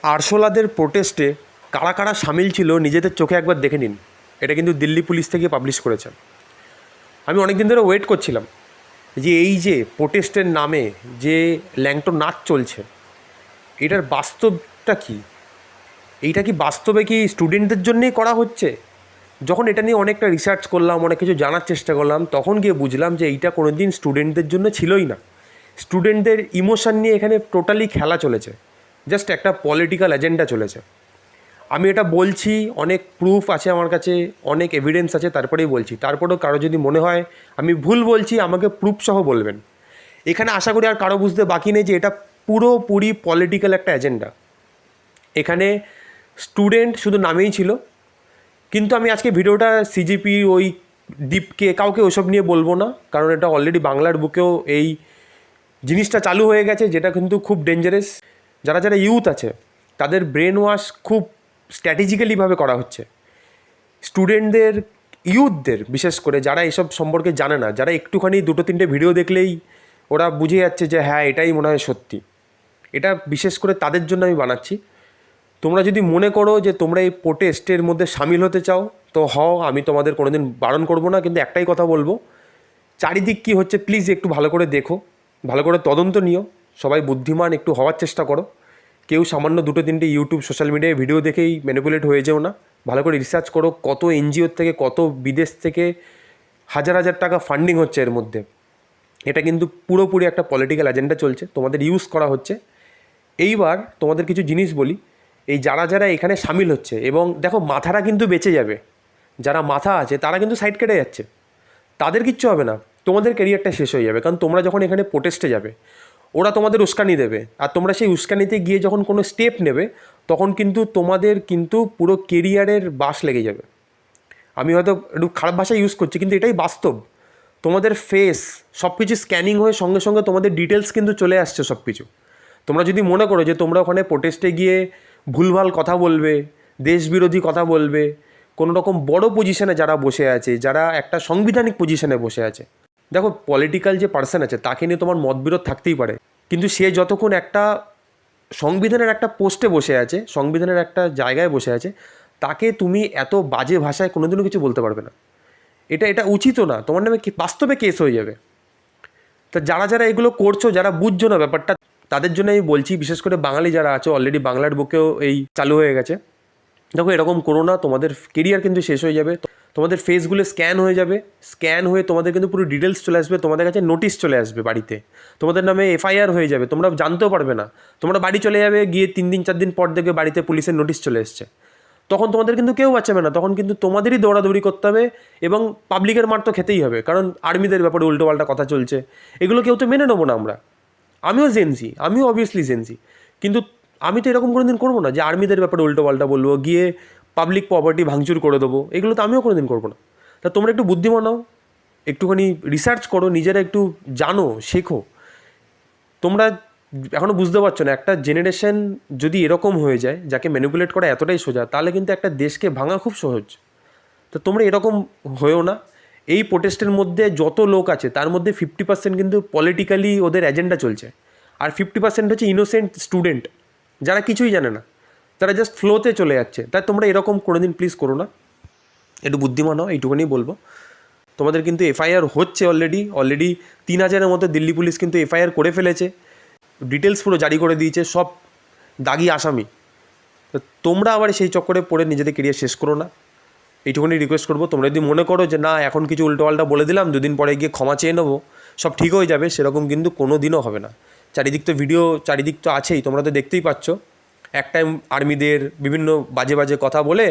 আরশোলাদের প্রোটেস্টে কারা কারা সামিল ছিল নিজেদের চোখে একবার দেখে নিন। এটা কিন্তু দিল্লি পুলিশ থেকে পাবলিশ করেছে। আমি অনেক দিন ধরে ওয়েট করছিলাম যে এই যে প্রোটেস্টের নামে যে ল্যাংটো নাচ চলছে, এটার বাস্তবটা কি? এইটা কি বাস্তবে কি স্টুডেন্টদের জন্যেই করা হচ্ছে? যখন এটা নিয়ে অনেকটা রিসার্চ করলাম, অনেক কিছু জানার চেষ্টা করলাম, তখন গিয়ে বুঝলাম যে এইটা কোনো দিন স্টুডেন্টদের জন্য ছিলই না। স্টুডেন্টদের ইমোশান নিয়ে এখানে টোটালি খেলা চলেছে, জাস্ট একটা পলিটিক্যাল এজেন্ডা চলেছে। আমি এটা বলছি, অনেক প্রুফ আছে আমার কাছে, অনেক এভিডেন্স আছে, তারপরেই বলছি। তারপরেও কারো যদি মনে হয় আমি ভুল বলছি, আমাকে প্রুফ সহ বলবেন। এখানে আশা করি আর কারো বুঝতে বাকি নেই যে এটা পুরোপুরি পলিটিক্যাল একটা এজেন্ডা। এখানে স্টুডেন্ট শুধু নামেই ছিল, কিন্তু আমি আজকে ভিডিওটা সিজিপি, ওই দীপকে, কাউকে ওসব নিয়ে বলবো না, কারণ এটা অলরেডি বাংলার বুকেও এই জিনিসটা চালু হয়ে গেছে, যেটা কিন্তু খুব ডেঞ্জারাস। যারা যারা ইউথ আছে তাদের ব্রেন ওয়াশ খুব স্ট্র্যাটেজিক্যালিভাবে করা হচ্ছে। স্টুডেন্টদের, ইউথদের বিশেষ করে, যারা এসব সম্পর্কে জানে না, যারা একটুখানি দুটো তিনটে ভিডিও দেখলেই ওরা বুঝে যাচ্ছে যে হ্যাঁ এটাই মনে হয় সত্যি, এটা বিশেষ করে তাদের জন্য আমি বানাচ্ছি। তোমরা যদি মনে করো যে তোমরা এই প্রোটেস্টের মধ্যে সামিল হতে চাও তো হও, আমি তোমাদের কোনোদিন বারণ করবো না। কিন্তু একটাই কথা বলবো, চারিদিক কী হচ্ছে প্লিজ একটু ভালো করে দেখো, ভালো করে তদন্ত নিও, সবাই বুদ্ধিমান একটু হওয়ার চেষ্টা করো। কেউ সামান্য দুটো তিনটে ইউটিউব সোশ্যাল মিডিয়ায় ভিডিও দেখেই ম্যানিপুলেট হয়ে যেও না। ভালো করে রিসার্চ করো, কত এনজিওর থেকে, কত বিদেশ থেকে হাজার হাজার টাকা ফান্ডিং হচ্ছে এর মধ্যে। এটা কিন্তু পুরোপুরি একটা পলিটিক্যাল এজেন্ডা চলছে, তোমাদের ইউজ করা হচ্ছে। এইবার তোমাদের কিছু জিনিস বলি, এই যারা যারা এখানে সামিল হচ্ছে, এবং দেখো মাথারা কিন্তু বেঁচে যাবে, যারা মাথা আছে তারা কিন্তু সাইড কেটে যাচ্ছে, তাদের কিচ্ছু হবে না, তোমাদের ক্যারিয়ারটা শেষ হয়ে যাবে। কারণ তোমরা যখন এখানে প্রোটেস্টে যাবে, ওরা তোমাদের উস্কানি দেবে, আর তোমরা সেই উস্কানিতে গিয়ে যখন কোনো স্টেপ নেবে, তখন কিন্তু তোমাদের কিন্তু পুরো কেরিয়ারের বাস লেগে যাবে। আমি হয়তো একটু খারাপ ভাষা ইউজ করছি, কিন্তু এটাই বাস্তব। তোমাদের ফেস সব কিছু স্ক্যানিং হয়ে সঙ্গে সঙ্গে তোমাদের ডিটেলস কিন্তু চলে আসছে সব কিছু। তোমরা যদি মনে করো যে তোমরা ওখানে প্রোটেস্টে গিয়ে ভুলভাল কথা বলবে, দেশবিরোধী কথা বলবে, কোনো রকম বড় পজিশনে যারা বসে আছে, যারা একটা সাংবিধানিক পজিশনে বসে আছে, দেখো পলিটিক্যাল যে পার্সন আছে তাকে নিয়ে তোমার মতবিরোধ থাকতেই পারে, কিন্তু সে যতক্ষণ একটা সংবিধানের একটা পোস্টে বসে আছে, সংবিধানের একটা জায়গায় বসে আছে, তাকে তুমি এত বাজে ভাষায় কোনোদিনও কিছু বলতে পারবে না। এটা এটা উচিতও না, তোমার নামে বাস্তবে কেস হয়ে যাবে। তা যারা যারা এগুলো করছো, যারা বুঝছো না ব্যাপারটা, তাদের জন্য আমি বলছি, বিশেষ করে বাঙালি যারা আছো, অলরেডি বাংলার বুকেও এই চালু হয়ে গেছে। দেখো এরকম করো না, তোমাদের কেরিয়ার কিন্তু শেষ হয়ে যাবে। তোমাদের ফেসগুলো স্ক্যান হয়ে যাবে, স্ক্যান হয়ে তোমাদের কিন্তু পুরো ডিটেলস চলে আসবে, তোমাদের কাছে নোটিশ চলে আসবে বাড়িতে, তোমাদের নামে এফআইআর হয়ে যাবে, তোমরা জানতেও পারবে না। তোমরা বাড়ি চলে যাবে, গিয়ে 3 দিন 4 দিন পর দেখবে বাড়িতে পুলিশের নোটিশ চলে এসছে। তখন তোমাদের কিন্তু কেউ বাঁচাবে না, তখন কিন্তু তোমাদেরই দৌড়াদৌড়ি করতে হবে, এবং পাবলিকের মার তো খেতেই হবে, কারণ আর্মিদের ব্যাপারে উল্টোপাল্টা কথা চলছে, এগুলো কেউ তো মেনে নেবো না আমরা। আমিও জেনজি, আমিও অবভিয়াসলি জেনজি, কিন্তু আমি তো এরকম কোনো দিন করবো না যে আর্মিদের ব্যাপারে উল্টোপাল্টা বলবো, গিয়ে পাবলিক প্রপার্টি ভাঙচুর করে দেবো, এগুলো তো আমিও কোনো দিন করবো না। তা তোমরা একটু বুদ্ধিমান নাও, একটুখানি রিসার্চ করো, নিজেরা একটু জানো, শেখো। তোমরা এখনও বুঝতে পারছো না, একটা জেনারেশন যদি এরকম হয়ে যায়, যাকে ম্যানিপুলেট করা এতটাই সোজা, তাহলে কিন্তু একটা দেশকে ভাঙা খুব সহজ। তো তোমরা এরকম হয়েও না। এই প্রোটেস্টের মধ্যে যত লোক আছে তার মধ্যে 50% কিন্তু পলিটিক্যালি ওদের এজেন্ডা চলছে, আর 50% হচ্ছে ইনোসেন্ট স্টুডেন্ট, যারা কিছুই জানে না, তারা জাস্ট ফ্লোতে চলে যাচ্ছে। তাই তোমরা এরকম কোনোদিন প্লিজ করো না, একটু বুদ্ধিমান হও, এইটুকুনি বলবো। তোমাদের কিন্তু এফআইআর হচ্ছে অলরেডি 3000-এর মতো দিল্লি পুলিশ কিন্তু এফআইআর করে ফেলেছে, ডিটেলস পুরো জারি করে দিয়েছে, সব দাগি আসামি। তো তোমরা আবার সেই চক্করে পড়ে নিজেদের কেরিয়ার শেষ করো না, এইটুকুনি রিকোয়েস্ট করবো। তোমরা যদি মনে করো যে না এখন কিছু উল্টোপাল্টা বলে দিলাম, 2 দিন পরে গিয়ে ক্ষমা চেয়ে নেবো, সব ঠিক হয়ে যাবে, সেরকম কিন্তু কোনো দিনও হবে না। চারিদিক তো ভিডিও, চারিদিক তো আছেই, তোমরা তো দেখতেই পাচ্ছ। এক টাইম আর্মিদের বিভিন্ন বাজে বাজে কথা বলে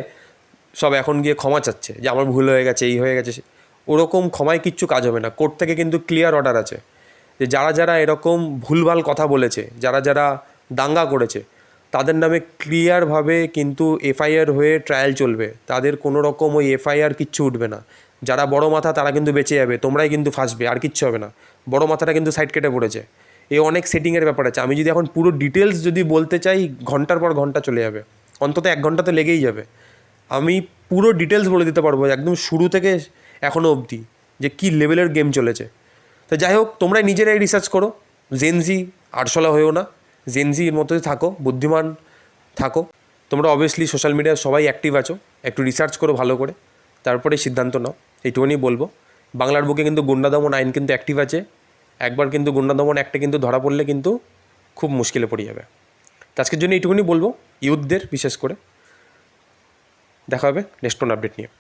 সব এখন গিয়ে ক্ষমা চাচ্ছে যে আমার ভুল হয়ে গেছে, এই হয়ে গেছে। ওরকম ক্ষমায় কিচ্ছু কাজ হবে না, কোর্ট থেকে কিন্তু ক্লিয়ার অর্ডার আছে যে যারা যারা এরকম ভুলভাল কথা বলেছে, যারা যারা দাঙ্গা করেছে, তাদের নামে ক্লিয়ারভাবে কিন্তু এফআইআর হয়ে ট্রায়াল চলবে, তাদের কোনো রকম ওই এফআইআর কিচ্ছু উঠবে না। যারা বড় মাথা তারা কিন্তু বেঁচে যাবে, তোমরাই কিন্তু ফাঁসবে, আর কিচ্ছু হবে না। বড় মাথাটা কিন্তু সাইড কেটে পড়েছে। এই অনেক সেটিংয়ের ব্যাপার আছে, আমি যদি এখন পুরো ডিটেলস যদি বলতে চাই, ঘন্টার পর ঘন্টা চলে যাবে, অন্তত 1 ঘন্টা তো লেগেই যাবে। আমি পুরো ডিটেলস বলে দিতে পারবো একদম শুরু থেকে এখনও অবধি যে কী লেভেলের গেম চলেছে। তো যাই হোক, তোমরাই নিজেরাই রিসার্চ করো, জেনজি আরশোলা হয়েও না, জেনজির মতোই থাকো, বুদ্ধিমান থাকো। তোমরা অবভিয়াসলি সোশ্যাল মিডিয়ায় সবাই অ্যাক্টিভ আছো, একটু রিসার্চ করো ভালো করে, তারপরে সিদ্ধান্ত নাও। এইটুকুনি বলবো। বাংলার বুকে কিন্তু গুন্ডা দমন আইন কিন্তু অ্যাক্টিভ আছে। একবার কিন্তু গুন্ডা দমন একটা কিন্তু ধরা পড়লে কিন্তু খুব মুশকিলে পড়ে যাবে। তো আজকের জন্য এইটুকুনি বলবো, ইউথদের বিশেষ করে। দেখা হবে নেক্সট কোন আপডেট নিয়ে।